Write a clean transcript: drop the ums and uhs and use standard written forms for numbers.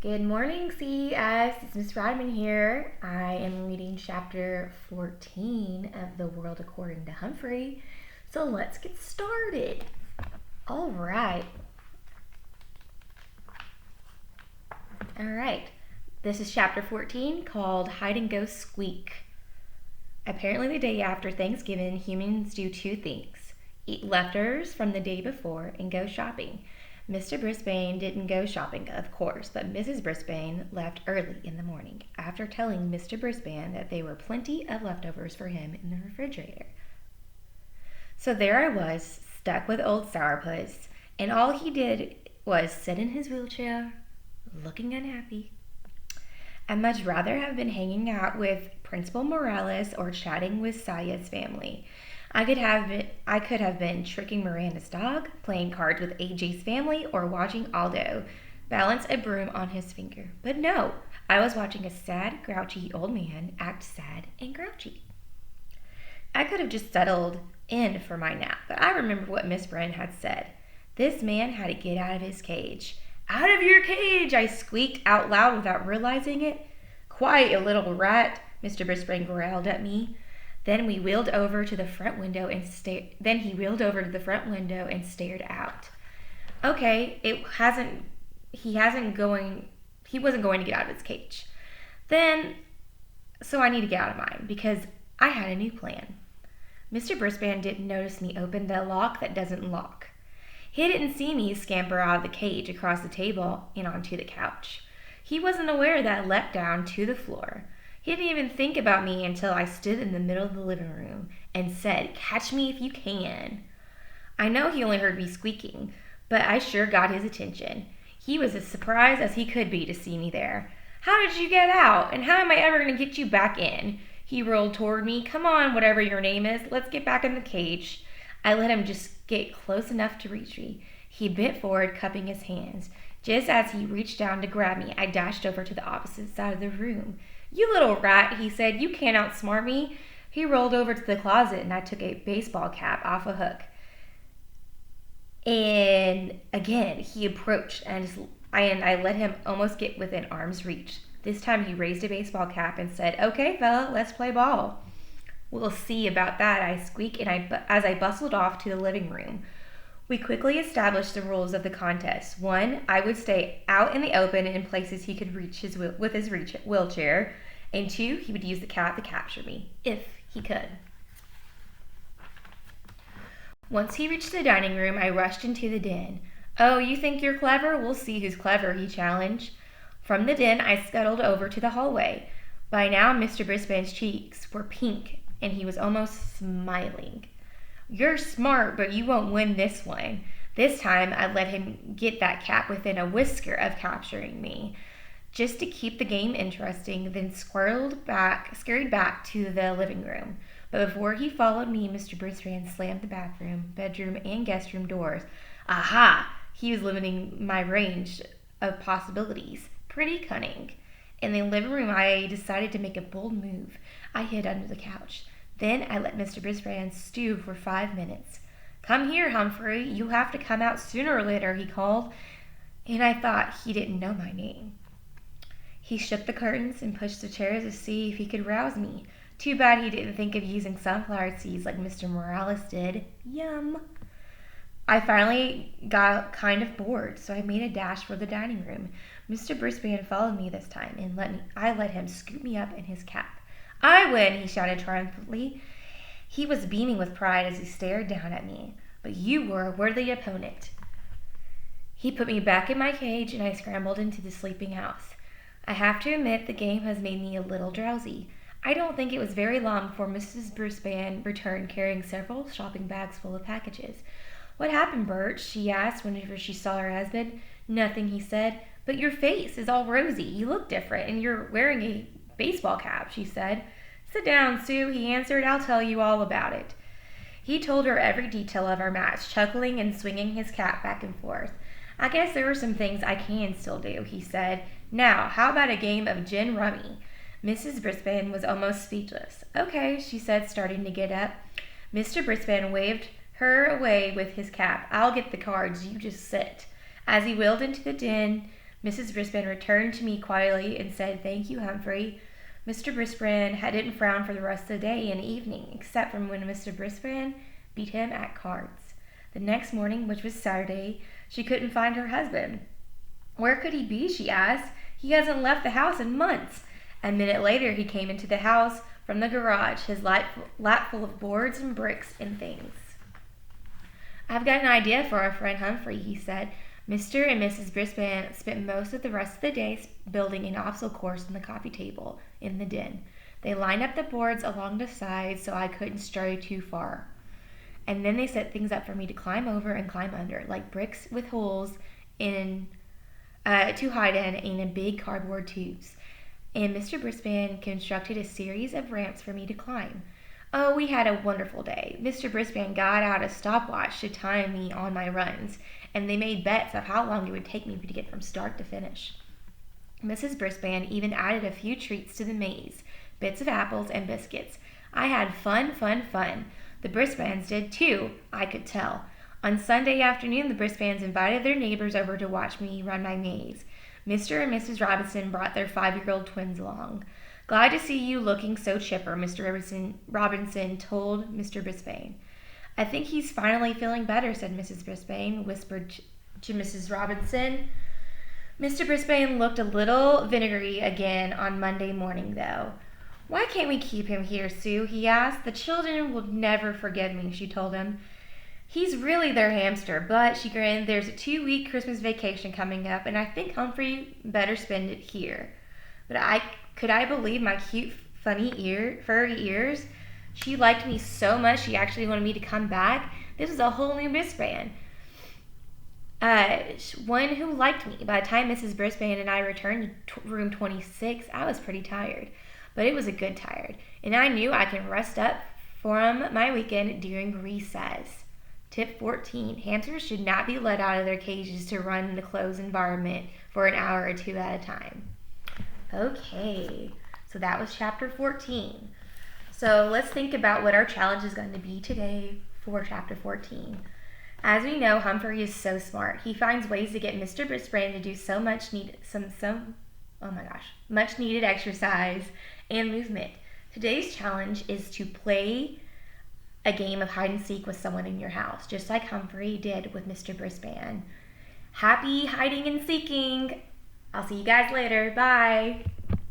Good morning, CES. It's Miss Rodman here. I am reading chapter 14 of The World According to Humphrey. So let's get started. All right. This is chapter 14 called Hide and Go Squeak. Apparently, the day after Thanksgiving, humans do two things: eat leftovers from the day before and go shopping. Mr. Brisbane didn't go shopping, of course, but Mrs. Brisbane left early in the morning after telling Mr. Brisbane that there were plenty of leftovers for him in the refrigerator. So there I was, stuck with old Sourpuss, and all he did was sit in his wheelchair, looking unhappy. I'd much rather have been hanging out with Principal Morales or chatting with Saya's family. I could have been tricking Miranda's dog, playing cards with AJ's family, or watching Aldo balance a broom on his finger. But no, I was watching a sad, grouchy old man act sad and grouchy. I could have just settled in for my nap, but I remembered what Miss Bren had said. This man had to get out of his cage. Out of your cage, I squeaked out loud without realizing it. Quiet, you little rat, Mr. Brisbane growled at me. Then he wheeled over to the front window and stared out. Okay, he wasn't going to get out of his cage. So I need to get out of mine because I had a new plan. Mr. Brisbane didn't notice me open the lock that doesn't lock. He didn't see me scamper out of the cage across the table and onto the couch. He wasn't aware that I leapt down to the floor. He didn't even think about me until I stood in the middle of the living room and said, "Catch me if you can." I know he only heard me squeaking, but I sure got his attention. He was as surprised as he could be to see me there. "How did you get out? And how am I ever going to get you back in?" He rolled toward me. "Come on, whatever your name is, let's get back in the cage." I let him just get close enough to reach me. He bent forward, cupping his hands. Just as he reached down to grab me, I dashed over to the opposite side of the room. "You little rat," he said. "You can't outsmart me." He rolled over to the closet and I took a baseball cap off a hook. And again, he approached and I let him almost get within arm's reach. This time he raised a baseball cap and said, "Okay, fella, let's play ball." "We'll see about that," I squeaked as I bustled off to the living room. We quickly established the rules of the contest. 1, I would stay out in the open in places he could reach with his wheelchair. And 2, he would use the cap to capture me, if he could. Once he reached the dining room, I rushed into the den. "Oh, you think you're clever? We'll see who's clever," he challenged. From the den, I scuttled over to the hallway. By now, Mr. Brisbane's cheeks were pink, and he was almost smiling. "You're smart, but you won't win this one." This time, I let him get that cap within a whisker of capturing me, just to keep the game interesting, then scurried back to the living room. But before he followed me, Mr. Brisbane slammed the bathroom, bedroom, and guest room doors. Aha! He was limiting my range of possibilities. Pretty cunning. In the living room, I decided to make a bold move. I hid under the couch. Then I let Mr. Brisbane stew for 5 minutes. "Come here, Humphrey. You'll have to come out sooner or later," he called. And I thought he didn't know my name. He shook the curtains and pushed the chairs to see if he could rouse me. Too bad he didn't think of using sunflower seeds like Mr. Morales did. Yum. I finally got kind of bored, so I made a dash for the dining room. Mr. Brisbane followed me this time, and I let him scoop me up in his cap. "I win," he shouted triumphantly. He was beaming with pride as he stared down at me. "But you were a worthy opponent." He put me back in my cage, and I scrambled into the sleeping house. I have to admit the game has made me a little drowsy. I don't think it was very long before Mrs. Brisbane returned carrying several shopping bags full of packages. "What happened, Bert?" she asked whenever she saw her husband. "Nothing," he said. "But your face is all rosy. You look different, and you're wearing a baseball cap," she said. "Sit down, Sue," he answered. "I'll tell you all about it." He told her every detail of our match, chuckling and swinging his cap back and forth. "I guess there are some things I can still do," he said. "Now, how about a game of gin rummy?" Mrs. Brisbane was almost speechless. "Okay," she said, starting to get up. Mr. Brisbane waved her away with his cap. "I'll get the cards, you just sit." As he wheeled into the den, Mrs. Brisbane returned to me quietly and said, "Thank you, Humphrey." Mr. Brisbane didn't frown for the rest of the day and evening, except from when Mr. Brisbane beat him at cards. The next morning, which was Saturday, she couldn't find her husband. "Where could he be?" she asked. "He hasn't left the house in months." A minute later, he came into the house from the garage, his lap full of boards and bricks and things. "I've got an idea for our friend Humphrey," he said. Mr. and Mrs. Brisbane spent most of the rest of the day building an obstacle course on the coffee table in the den. They lined up the boards along the sides so I couldn't stray too far. And then they set things up for me to climb over and climb under, like bricks with holes in to hide in big cardboard tubes. And Mr. Brisbane constructed a series of ramps for me to climb. Oh, we had a wonderful day. Mr. Brisbane got out a stopwatch to time me on my runs, and they made bets of how long it would take me to get from start to finish. Mrs. Brisbane even added a few treats to the maze, bits of apples and biscuits. I had fun. The Brisbanes did too, I could tell. On Sunday afternoon, the Brisbanes invited their neighbors over to watch me run my maze. Mr. and Mrs. Robinson brought their 5-year-old twins along. "Glad to see you looking so chipper," Mr. Robinson told Mr. Brisbane. "I think he's finally feeling better," said Mrs. Brisbane, whispered to Mrs. Robinson. Mr. Brisbane looked a little vinegary again on Monday morning, though. "Why can't we keep him here, Sue?" he asked. "The children will never forgive me," she told him. "He's really their hamster, but," she grinned, "there's a 2-week Christmas vacation coming up, and I think Humphrey better spend it here." But could I believe my cute, funny furry ears? She liked me so much she actually wanted me to come back. This is a whole new Brisbane. One who liked me. By the time Mrs. Brisbane and I returned to room 26, I was pretty tired. But it was a good tired, and I knew I could rest up from my weekend during recess. Tip 14. Hamsters should not be let out of their cages to run in a closed environment for an hour or 2 at a time. Okay, so that was chapter 14. So let's think about what our challenge is going to be today for chapter 14. As we know, Humphrey is so smart. He finds ways to get Mr. Brisbane to do much needed exercise and movement. Today's challenge is to play a game of hide and seek with someone in your house, just like Humphrey did with Mr. Brisbane. Happy hiding and seeking! I'll see you guys later. Bye!